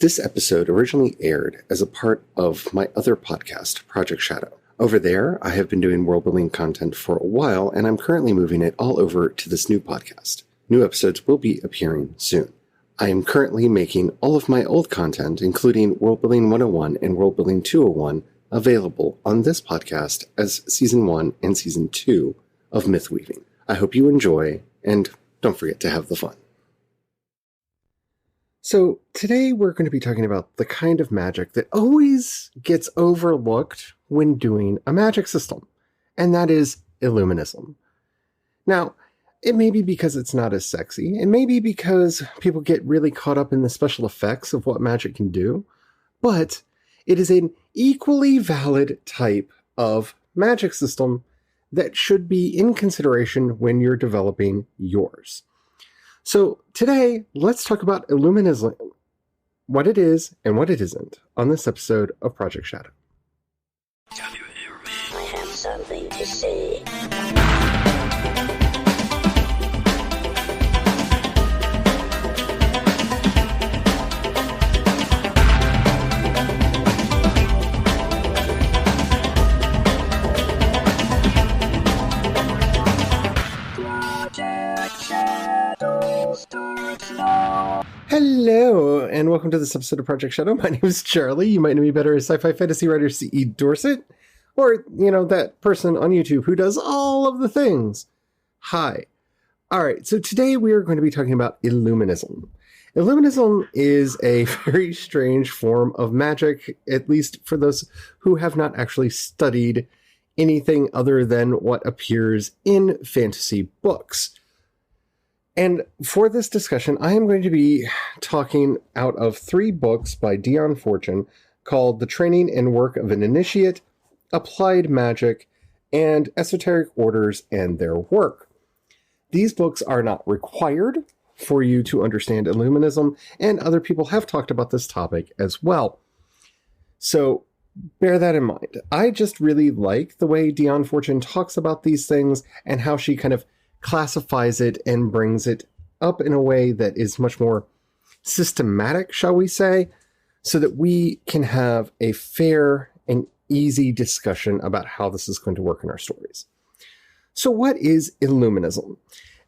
This episode originally aired as a part of my other podcast, Project Shadow. Over there, I have been doing world-building content for a while, and I'm currently moving it all over to this new podcast. New episodes will be appearing soon. I am currently making all of my old content, including Worldbuilding 101 and Worldbuilding 201, available on this podcast as Season 1 and Season 2 of Mythweaving. I hope you enjoy, and don't forget to have the fun. So today we're going to be talking about the kind of magic that always gets overlooked when doing a magic system, and that is Illuminism. Now, it may be because it's not as sexy, it may be because people get really caught up in the special effects of what magic can do, but it is an equally valid type of magic system that should be in consideration when you're developing yours. So today, let's talk about Illuminism, what it is and what it isn't, on this episode of Project Shadow. Can you hear me? I have something to say. Hello, and welcome to this episode of Project Shadow. My name is Charlie. You might know me better as sci-fi fantasy writer C.E. Dorset, or, that person on YouTube who does all of the things. Hi. All right, so today we are going to be talking about Illuminism. Illuminism is a very strange form of magic, at least for those who have not actually studied anything other than what appears in fantasy books. And for this discussion, I am going to be talking out of 3 books by Dion Fortune called The Training and Work of an Initiate, Applied Magic, and Esoteric Orders and Their Work. These books are not required for you to understand Illuminism, and other people have talked about this topic as well. So bear that in mind. I just really like the way Dion Fortune talks about these things and how she kind of classifies it and brings it up in a way that is much more systematic, shall we say, so that we can have a fair and easy discussion about how this is going to work in our stories. So what is Illuminism?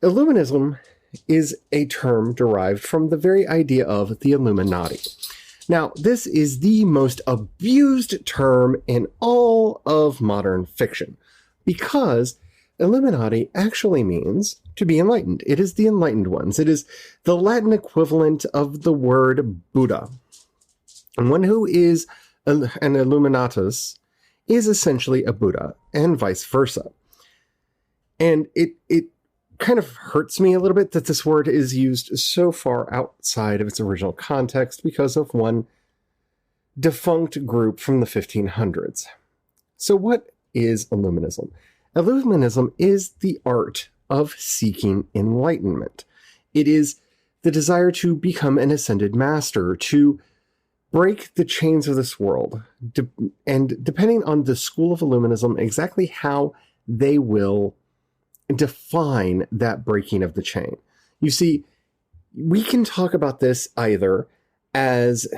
Illuminism is a term derived from the very idea of the Illuminati. Now, this is the most abused term in all of modern fiction, because Illuminati actually means to be enlightened. It is the enlightened ones. It is the Latin equivalent of the word Buddha. And one who is an Illuminatus is essentially a Buddha, and vice versa. And it kind of hurts me a little bit that this word is used so far outside of its original context because of one defunct group from the 1500s. So what is Illuminism? Illuminism is the art of seeking enlightenment. It is the desire to become an ascended master, to break the chains of this world, and depending on the school of Illuminism, exactly how they will define that breaking of the chain. You see, we can talk about this either as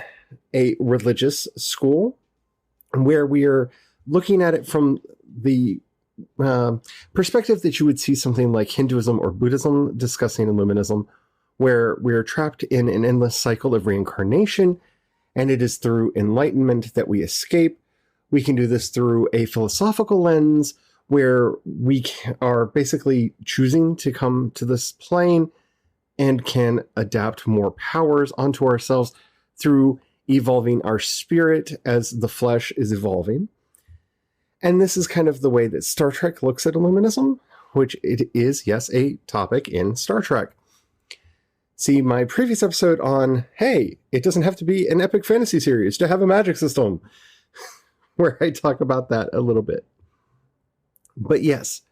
a religious school, where we are looking at it from the perspective that you would see something like Hinduism or Buddhism discussing Illuminism, where we're trapped in an endless cycle of reincarnation, and it is through enlightenment that we escape. We can do this through a philosophical lens, where we are basically choosing to come to this plane and can adapt more powers onto ourselves through evolving our spirit as the flesh is evolving. And this is kind of the way that Star Trek looks at Illuminism, which it is, yes, a topic in Star Trek. See my previous episode on, hey, it doesn't have to be an epic fantasy series to have a magic system, where I talk about that a little bit. But yes,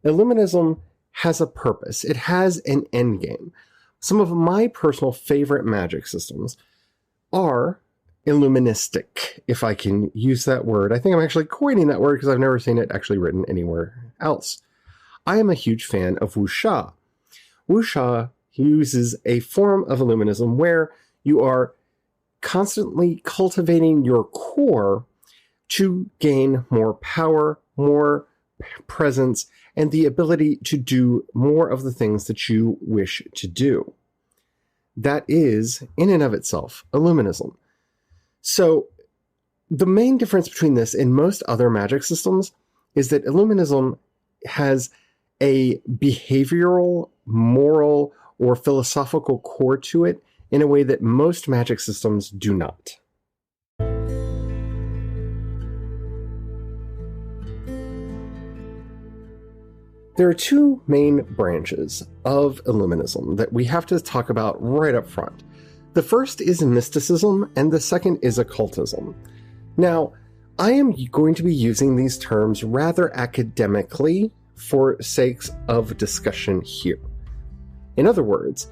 Illuminism has a purpose. It has an end game. Some of my personal favorite magic systems are Illuministic, if I can use that word. I think I'm actually coining that word because I've never seen it actually written anywhere else. I am a huge fan of wuxia. Wuxia uses a form of Illuminism where you are constantly cultivating your core to gain more power, more presence, and the ability to do more of the things that you wish to do. That is, in and of itself, Illuminism. So, the main difference between this and most other magic systems is that Illuminism has a behavioral, moral, or philosophical core to it in a way that most magic systems do not. There are two main branches of Illuminism that we have to talk about right up front. The first is mysticism, and the second is occultism. Now, I am going to be using these terms rather academically for sakes of discussion here. In other words,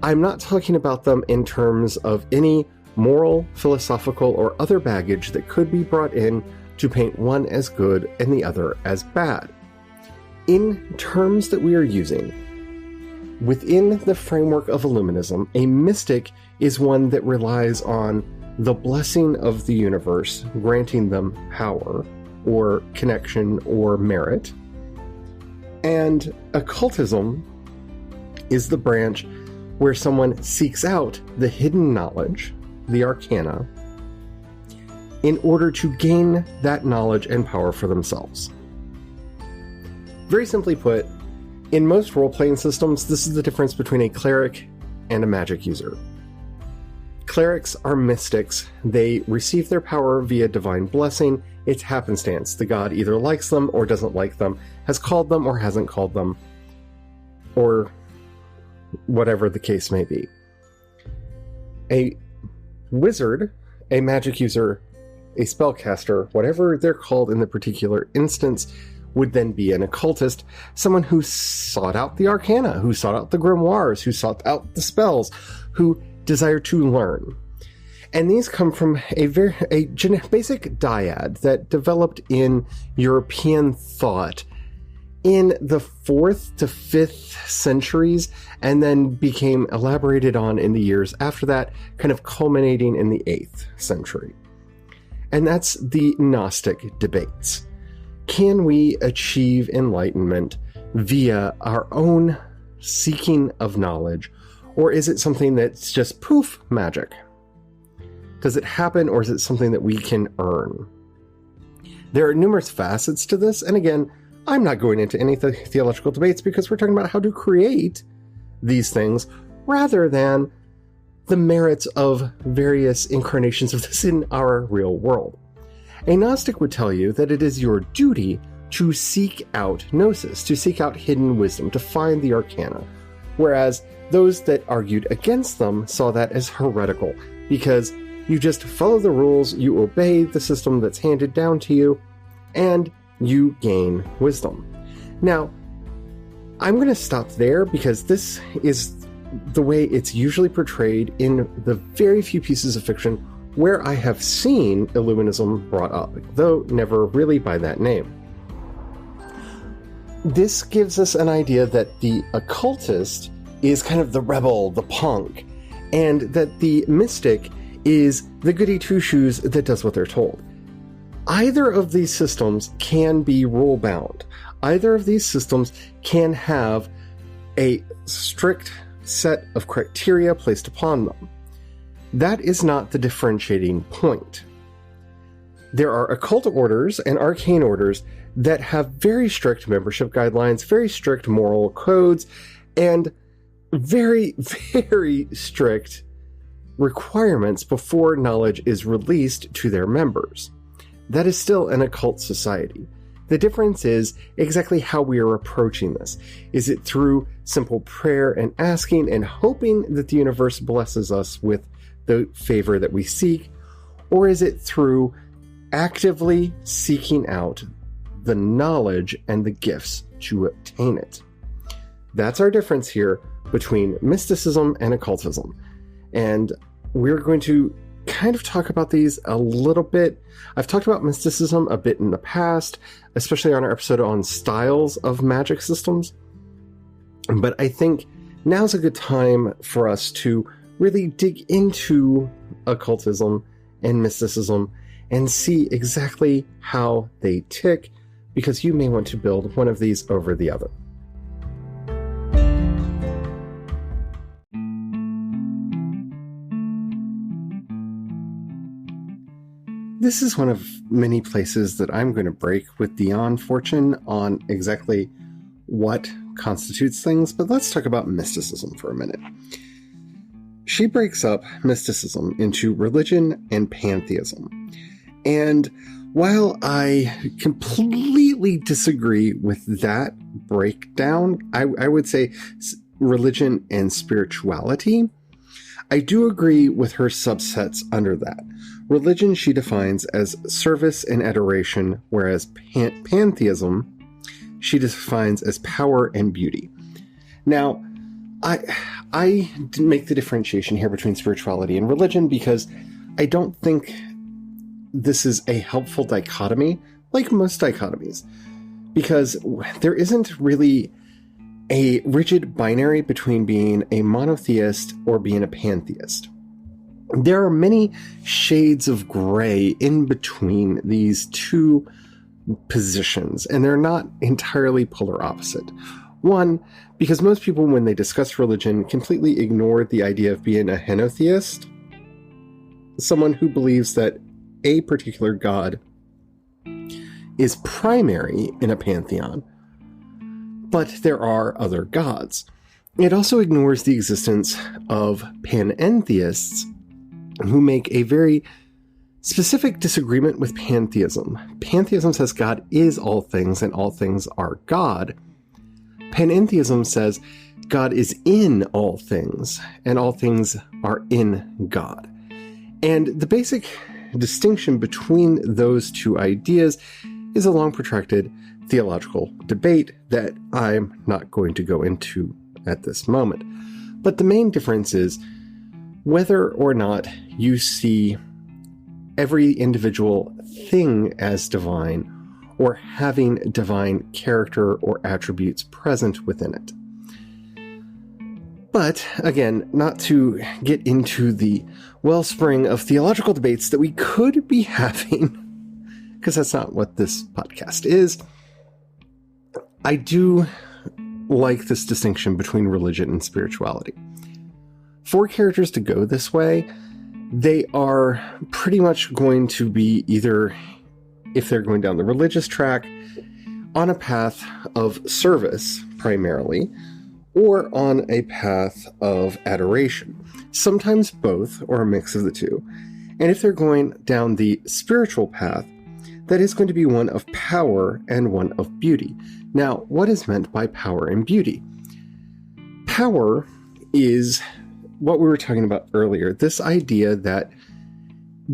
I'm not talking about them in terms of any moral, philosophical, or other baggage that could be brought in to paint one as good and the other as bad. In terms that we are using, within the framework of Illuminism, a mystic is one that relies on the blessing of the universe, granting them power, or connection, or merit. And occultism is the branch where someone seeks out the hidden knowledge, the arcana, in order to gain that knowledge and power for themselves. Very simply put, in most role-playing systems, this is the difference between a cleric and a magic user. Clerics are mystics. They receive their power via divine blessing. It's happenstance. The god either likes them or doesn't like them, has called them or hasn't called them, or whatever the case may be. A wizard, a magic user, a spellcaster, whatever they're called in the particular instance, would then be an occultist, someone who sought out the arcana, who sought out the grimoires, who sought out the spells, who desired to learn. And these come from a basic dyad that developed in European thought in the 4th to 5th centuries, and then became elaborated on in the years after that, kind of culminating in the 8th century. And that's the Gnostic debates. Can we achieve enlightenment via our own seeking of knowledge, or is it something that's just poof magic? Does it happen, or is it something that we can earn? There are numerous facets to this, and again, I'm not going into any theological debates because we're talking about how to create these things rather than the merits of various incarnations of this in our real world. A Gnostic would tell you that it is your duty to seek out gnosis, to seek out hidden wisdom, to find the arcana, whereas those that argued against them saw that as heretical, because you just follow the rules, you obey the system that's handed down to you, and you gain wisdom. Now, I'm going to stop there because this is the way it's usually portrayed in the very few pieces of fiction where I have seen Illuminism brought up, though never really by that name. This gives us an idea that the occultist is kind of the rebel, the punk, and that the mystic is the goody two-shoes that does what they're told. Either of these systems can be rule-bound. Either of these systems can have a strict set of criteria placed upon them. That is not the differentiating point. There are occult orders and arcane orders that have very strict membership guidelines, very strict moral codes, and very, very strict requirements before knowledge is released to their members. That is still an occult society. The difference is exactly how we are approaching this. Is it through simple prayer and asking and hoping that the universe blesses us with the favor that we seek, or is it through actively seeking out the knowledge and the gifts to obtain it? That's our difference here between mysticism and occultism. And we're going to kind of talk about these a little bit. I've talked about mysticism a bit in the past, especially on our episode on styles of magic systems. But I think now's a good time for us to really dig into occultism and mysticism and see exactly how they tick, because you may want to build one of these over the other. This is one of many places that I'm going to break with Dion Fortune on exactly what constitutes things, but let's talk about mysticism for a minute. She breaks up mysticism into religion and pantheism. And while I completely disagree with that breakdown, I would say religion and spirituality, I do agree with her subsets under that. Religion she defines as service and adoration, whereas pantheism she defines as power and beauty. Now, I make the differentiation here between spirituality and religion because I don't think this is a helpful dichotomy, like most dichotomies, because there isn't really a rigid binary between being a monotheist or being a pantheist. There are many shades of gray in between these two positions, and they're not entirely polar opposite. One, because most people, when they discuss religion, completely ignore the idea of being a henotheist, someone who believes that a particular god is primary in a pantheon, but there are other gods. It also ignores the existence of panentheists who make a very specific disagreement with pantheism. Pantheism says God is all things and all things are God. Panentheism says God is in all things and all things are in God. And the basic distinction between those two ideas is a long protracted theological debate that I'm not going to go into at this moment. But the main difference is whether or not you see every individual thing as divine or having divine character or attributes present within it. But, again, not to get into the wellspring of theological debates that we could be having, because that's not what this podcast is, I do like this distinction between religion and spirituality. For characters to go this way, they are pretty much going to be either, if they're going down the religious track, on a path of service primarily, or on a path of adoration. Sometimes both, or a mix of the two. And if they're going down the spiritual path, that is going to be one of power and one of beauty. Now, what is meant by power and beauty? Power is what we were talking about earlier, this idea that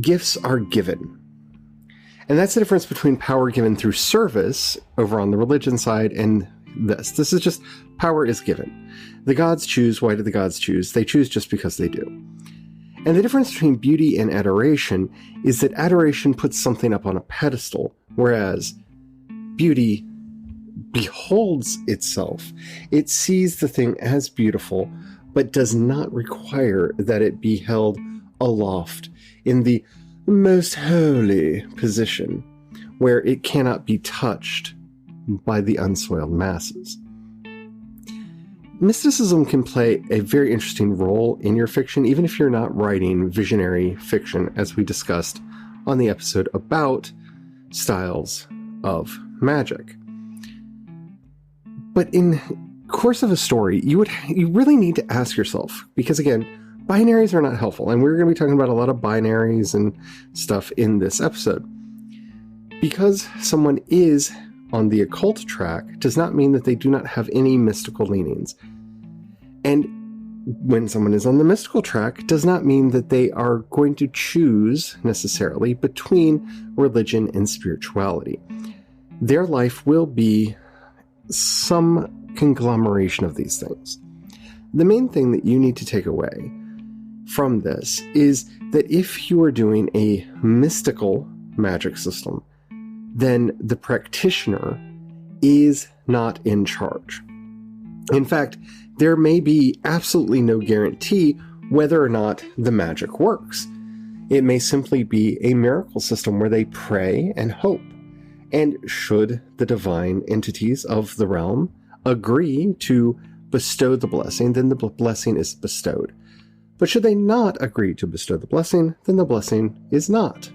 gifts are given. And that's the difference between power given through service over on the religion side and this. This is just power is given. The gods choose. Why do the gods choose? They choose just because they do. And the difference between beauty and adoration is that adoration puts something up on a pedestal, whereas beauty beholds itself. It sees the thing as beautiful, but does not require that it be held aloft in the most holy position where it cannot be touched by the unsoiled masses. Mysticism can play a very interesting role in your fiction, even if you're not writing visionary fiction, as we discussed on the episode about styles of magic. But in course of a story, you really need to ask yourself, because again, binaries are not helpful, and we're going to be talking about a lot of binaries and stuff in this episode. Because someone is on the occult track does not mean that they do not have any mystical leanings. And when someone is on the mystical track does not mean that they are going to choose necessarily between religion and spirituality. Their life will be some conglomeration of these things. The main thing that you need to take away from this is that if you are doing a mystical magic system, then the practitioner is not in charge. In fact, there may be absolutely no guarantee whether or not the magic works. It may simply be a miracle system where they pray and hope. And should the divine entities of the realm agree to bestow the blessing, then the blessing is bestowed. But should they not agree to bestow the blessing, then the blessing is not.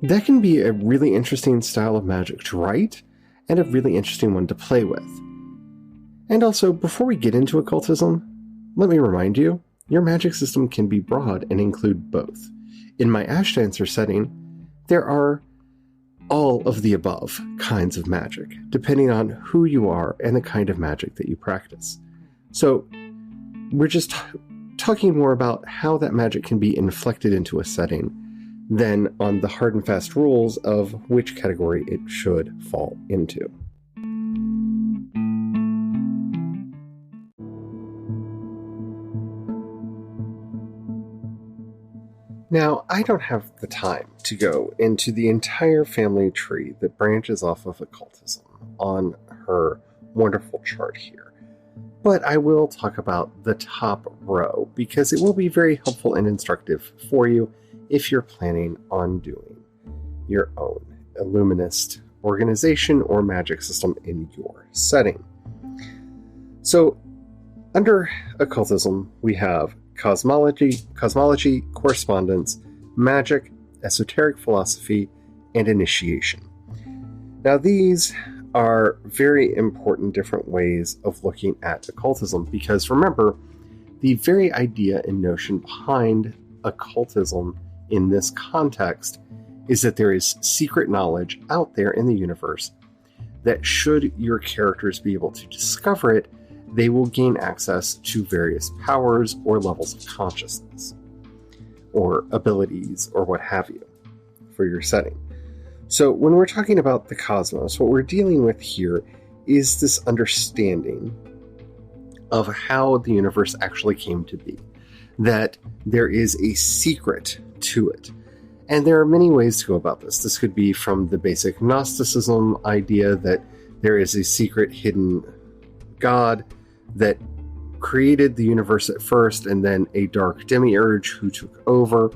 That can be a really interesting style of magic to write, and a really interesting one to play with. And also, before we get into occultism, let me remind you, your magic system can be broad and include both. In my Ash Dancer setting, there are all of the above kinds of magic, depending on who you are and the kind of magic that you practice. So, we're just talking more about how that magic can be inflected into a setting than on the hard and fast rules of which category it should fall into. Now, I don't have the time to go into the entire family tree that branches off of occultism on her wonderful chart here, but I will talk about the top row because it will be very helpful and instructive for you if you're planning on doing your own Illuminist organization or magic system in your setting. So, under occultism, we have cosmology, correspondence, magic, esoteric philosophy, and initiation. Now, these are very important different ways of looking at occultism because, remember, the very idea and notion behind occultism in this context is that there is secret knowledge out there in the universe that, should your characters be able to discover it, they will gain access to various powers or levels of consciousness, or abilities, or what have you, for your setting. So when we're talking about the cosmos, what we're dealing with here is this understanding of how the universe actually came to be, that there is a secret to it. And there are many ways to go about this. This could be from the basic Gnosticism idea that there is a secret hidden God that created the universe at first, and then a dark demiurge who took over.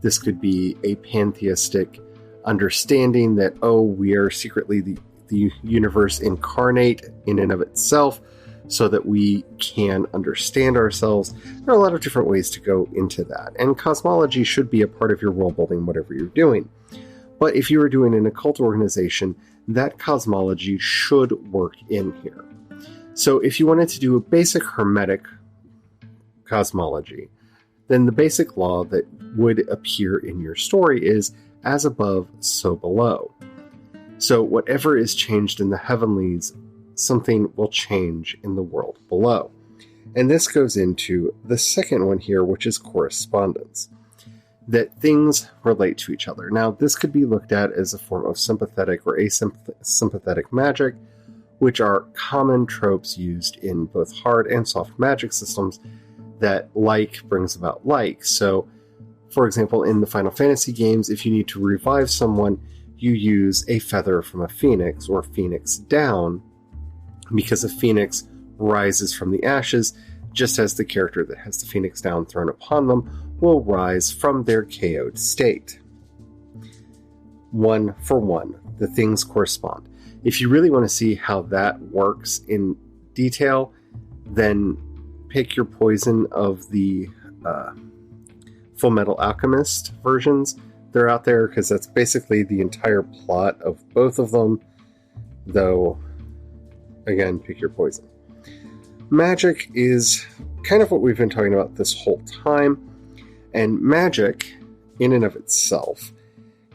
This could be a pantheistic understanding that, we are secretly the universe incarnate in and of itself so that we can understand ourselves. There are a lot of different ways to go into that, and cosmology should be a part of your world building, whatever you're doing. But if you are doing an occult organization, that cosmology should work in here. So if you wanted to do a basic hermetic cosmology, then the basic law that would appear in your story is as above, so below. So whatever is changed in the heavenlies, something will change in the world below. And this goes into the second one here, which is correspondence. That things relate to each other. Now, this could be looked at as a form of sympathetic or asympathetic magic, which are common tropes used in both hard and soft magic systems that like brings about like. So, for example, in the Final Fantasy games, if you need to revive someone, you use a feather from a phoenix or phoenix down, because a phoenix rises from the ashes, just as the character that has the phoenix down thrown upon them will rise from their KO'd state. One for one, the things correspond. If you really want to see how that works in detail, then pick your poison of the Full Metal Alchemist versions. They're out there because that's basically the entire plot of both of them, though, again, pick your poison. Magic is kind of what we've been talking about this whole time, and magic, in and of itself,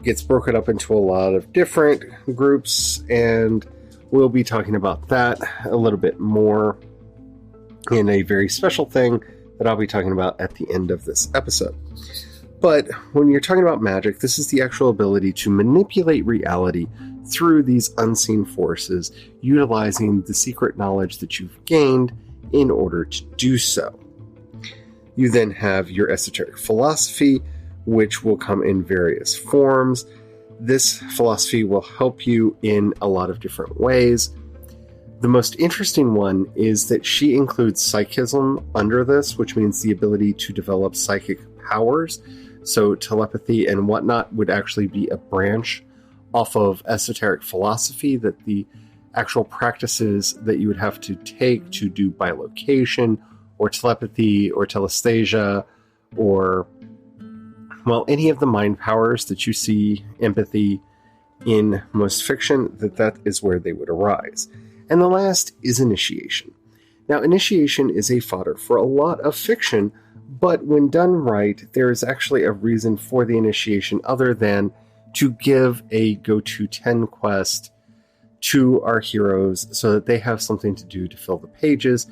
gets broken up into a lot of different groups, and we'll be talking about that a little bit more in a very special thing that I'll be talking about at the end of this episode. But when you're talking about magic, this is the actual ability to manipulate reality through these unseen forces, utilizing the secret knowledge that you've gained in order to do so. You then have your esoteric philosophy, which will come in various forms. This philosophy will help you in a lot of different ways. The most interesting one is that she includes psychism under this, which means the ability to develop psychic powers. So telepathy and whatnot would actually be a branch off of esoteric philosophy, that the actual practices that you would have to take to do bilocation or telepathy or telesthesia or, well, any of the mind powers that you see, empathy, in most fiction, that is where they would arise. And the last is initiation. Now, initiation is a fodder for a lot of fiction, but when done right, there is actually a reason for the initiation other than to give a go-to 10 quest to our heroes so that they have something to do to fill the pages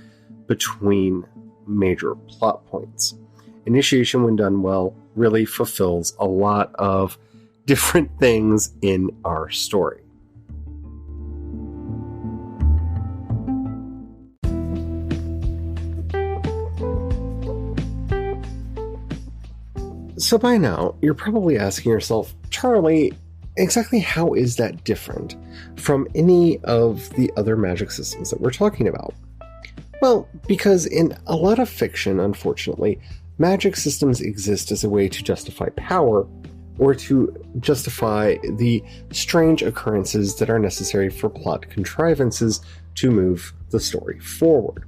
between major plot points. Initiation, when done well, really fulfills a lot of different things in our story. So by now, you're probably asking yourself, Charlie, exactly how is that different from any of the other magic systems that we're talking about? Well, because in a lot of fiction, unfortunately, magic systems exist as a way to justify power or to justify the strange occurrences that are necessary for plot contrivances to move the story forward.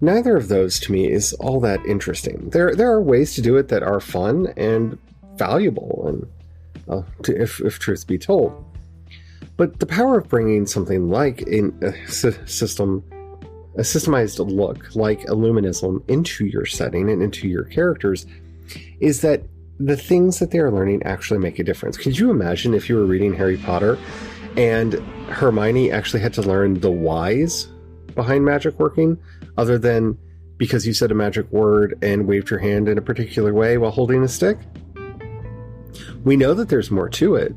Neither of those, to me, is all that interesting. There are ways to do it that are fun and valuable, and if truth be told. But the power of bringing something like a systemized look like Illuminism into your setting and into your characters is that the things that they are learning actually make a difference. Could you imagine if you were reading Harry Potter and Hermione actually had to learn the whys behind magic working, other than because you said a magic word and waved your hand in a particular way while holding a stick? We know that there's more to it,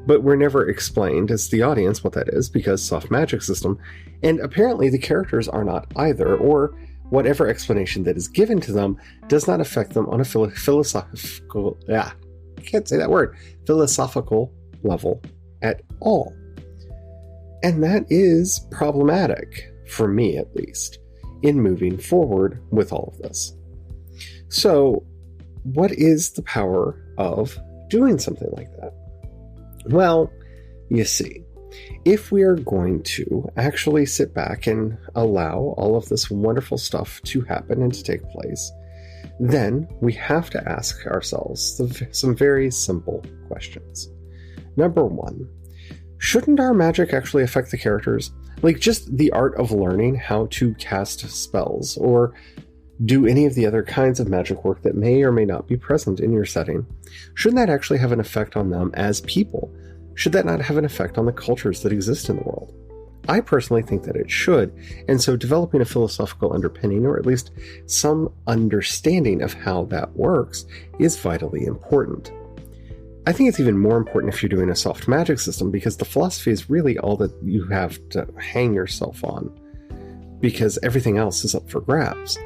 but we're never explained as the audience what that is, because soft magic system, and apparently the characters are not either, or whatever explanation that is given to them does not affect them on a philosophical level at all. And that is problematic, for me at least, in moving forward with all of this. So, what is the power of doing something like that? Well, you see, if we are going to actually sit back and allow all of this wonderful stuff to happen and to take place, then we have to ask ourselves some very simple questions. Number one, shouldn't our magic actually affect the characters? Like just the art of learning how to cast spells or do any of the other kinds of magic work that may or may not be present in your setting. Shouldn't that actually have an effect on them as people? Should that not have an effect on the cultures that exist in the world? I personally think that it should, and so developing a philosophical underpinning, or at least some understanding of how that works, is vitally important. I think it's even more important if you're doing a soft magic system, because the philosophy is really all that you have to hang yourself on, because everything else is up for grabs.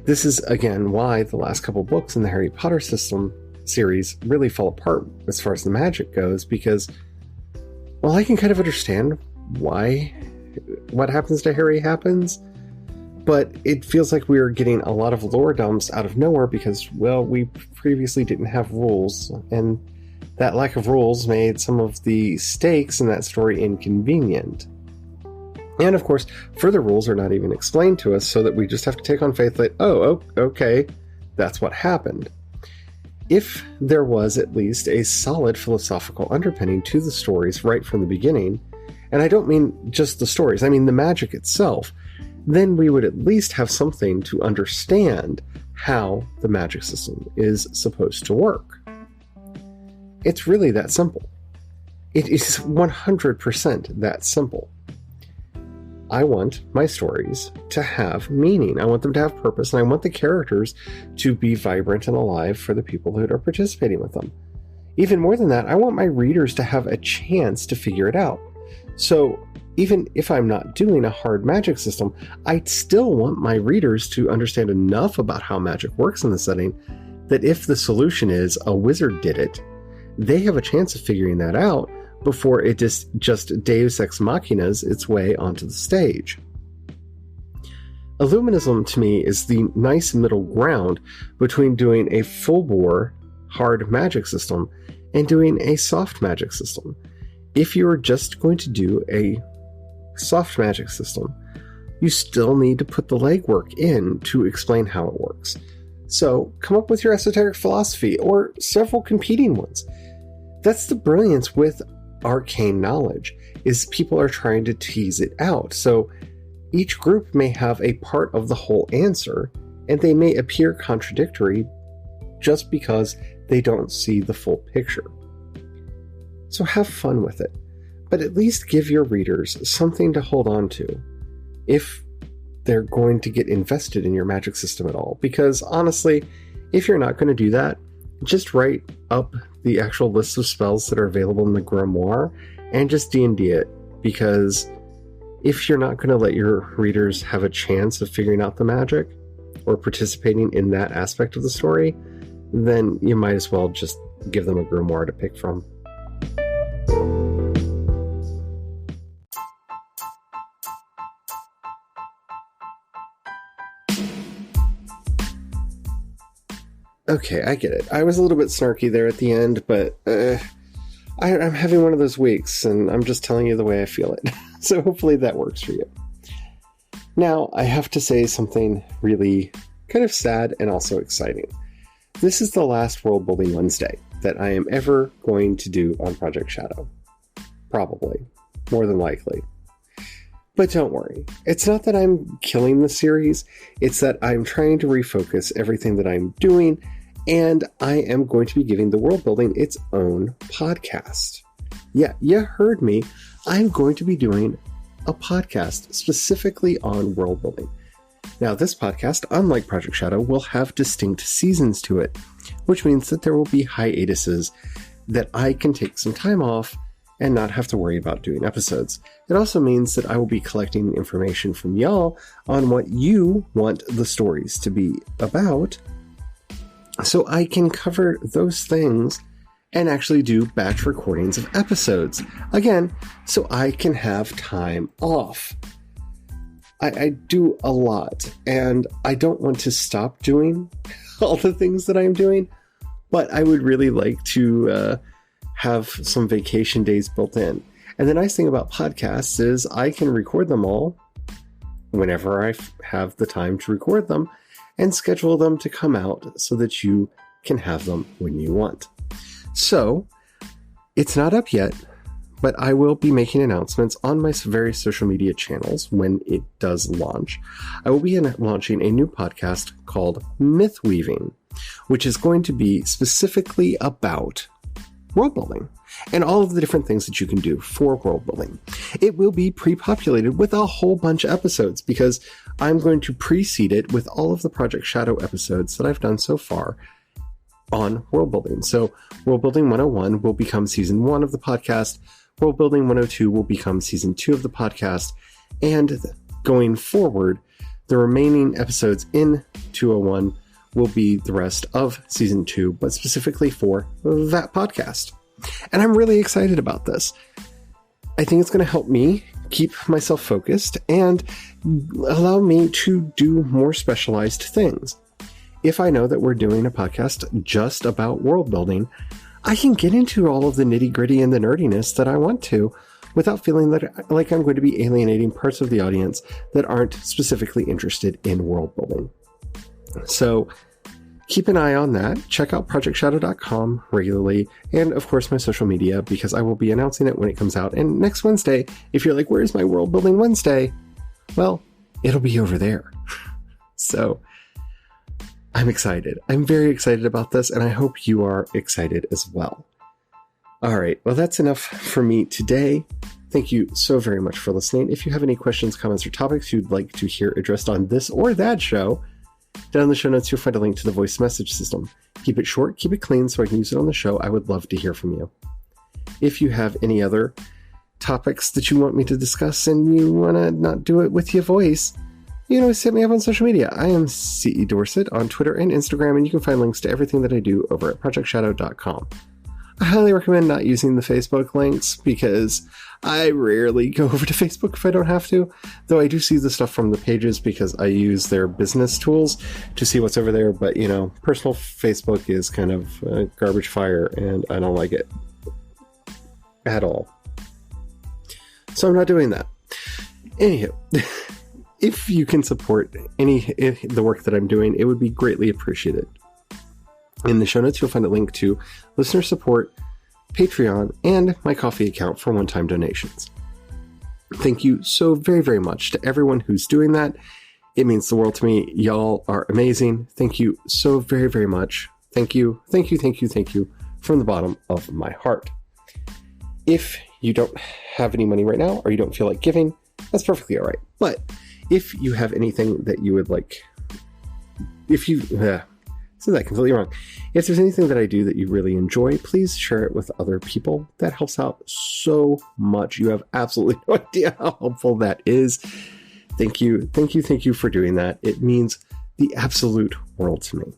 This is, again, why the last couple books in the Harry Potter system series really fall apart as far as the magic goes, because, well, I can kind of understand why what happens to Harry happens, but it feels like we are getting a lot of lore dumps out of nowhere because, well, we previously didn't have rules, and that lack of rules made some of the stakes in that story inconvenient. And of course, further rules are not even explained to us, so that we just have to take on faith that, oh, okay, that's what happened. If there was at least a solid philosophical underpinning to the stories right from the beginning, and I don't mean just the stories, I mean the magic itself, then we would at least have something to understand how the magic system is supposed to work. It's really that simple. It is 100% that simple. I want my stories to have meaning. I want them to have purpose, and I want the characters to be vibrant and alive for the people who are participating with them. Even more than that, I want my readers to have a chance to figure it out. So even if I'm not doing a hard magic system, I still want my readers to understand enough about how magic works in the setting that if the solution is a wizard did it, they have a chance of figuring that out before it just deus ex machinas its way onto the stage. Illuminism, to me, is the nice middle ground between doing a full-bore, hard magic system and doing a soft magic system. If you're just going to do a soft magic system, you still need to put the legwork in to explain how it works. So come up with your esoteric philosophy or several competing ones. That's the brilliance with arcane knowledge, is people are trying to tease it out. So each group may have a part of the whole answer, and they may appear contradictory just because they don't see the full picture. So have fun with it, but at least give your readers something to hold on to if they're going to get invested in your magic system at all. Because honestly, if you're not going to do that, just write up the actual list of spells that are available in the grimoire and just D&D it. Because if you're not going to let your readers have a chance of figuring out the magic or participating in that aspect of the story, then you might as well just give them a grimoire to pick from. Okay, I get it. I was a little bit snarky there at the end, but I'm having one of those weeks, and I'm just telling you the way I feel it. So hopefully that works for you. Now, I have to say something really kind of sad and also exciting. This is the last World Building Wednesday that I am ever going to do on Project Shadow. Probably. More than likely. But don't worry. It's not that I'm killing the series. It's that I'm trying to refocus everything that I'm doing, and I am going to be giving the world building its own podcast. Yeah, you heard me. I'm going to be doing a podcast specifically on world building. Now, this podcast, unlike Project Shadow, will have distinct seasons to it, which means that there will be hiatuses that I can take some time off and not have to worry about doing episodes. It also means that I will be collecting information from y'all on what you want the stories to be about, so I can cover those things and actually do batch recordings of episodes. Again, so I can have time off. I do a lot, and I don't want to stop doing all the things that I'm doing, but I would really like to have some vacation days built in. And the nice thing about podcasts is I can record them all whenever I have the time to record them and schedule them to come out so that you can have them when you want. So it's not up yet, but I will be making announcements on my various social media channels when it does launch. I will be launching a new podcast called Myth Weaving, which is going to be specifically about world building and all of the different things that you can do for world building. It will be pre-populated with a whole bunch of episodes because I'm going to precede it with all of the Project Shadow episodes that I've done so far on world building. So World Building 101 will become season 1 of the podcast. World Building 102 will become season 2 of the podcast. And going forward, the remaining episodes in 201 will be the rest of season 2, but specifically for that podcast. And I'm really excited about this. I think it's going to help me keep myself focused and allow me to do more specialized things. If I know that we're doing a podcast just about world building, I can get into all of the nitty gritty and the nerdiness that I want to without feeling like I'm going to be alienating parts of the audience that aren't specifically interested in world building. So keep an eye on that. Check out projectshadow.com regularly, and of course my social media, because I will be announcing it when it comes out. And next Wednesday, if you're like, where's my World Building Wednesday? Well, it'll be over there. So I'm excited. I'm very excited about this, and I hope you are excited as well. All right, well, that's enough for me today. Thank you so very much for listening. If you have any questions, comments, or topics you'd like to hear addressed on this or that show, down in the show notes, you'll find a link to the voice message system. Keep it short, keep it clean, so I can use it on the show. I would love to hear from you. If you have any other topics that you want me to discuss and you want to not do it with your voice, you know, hit me up on social media. I am CE Dorset on Twitter and Instagram, and you can find links to everything that I do over at projectshadow.com. I highly recommend not using the Facebook links because I rarely go over to Facebook if I don't have to, though I do see the stuff from the pages because I use their business tools to see what's over there. But, personal Facebook is kind of a garbage fire and I don't like it at all. So I'm not doing that. Anywho, if you can support the work that I'm doing, it would be greatly appreciated. In the show notes, you'll find a link to listener support, Patreon, and my Ko-fi account for one-time donations. Thank you so very, very much to everyone who's doing that. It means the world to me. Y'all are amazing. Thank you so very, very much. Thank you, thank you, thank you, thank you from the bottom of my heart. If you don't have any money right now or you don't feel like giving, that's perfectly all right. But if you have anything that you would like, said that completely wrong. If there's anything that I do that you really enjoy, please share it with other people. That helps out so much. You have absolutely no idea how helpful that is. Thank you. Thank you. Thank you for doing that. It means the absolute world to me.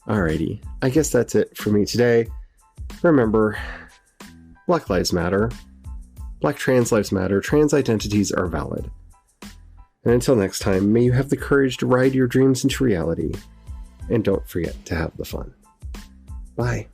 Alrighty. I guess that's it for me today. Remember, Black Lives Matter. Black trans lives matter. Trans identities are valid. And until next time, may you have the courage to ride your dreams into reality. And don't forget to have the fun. Bye.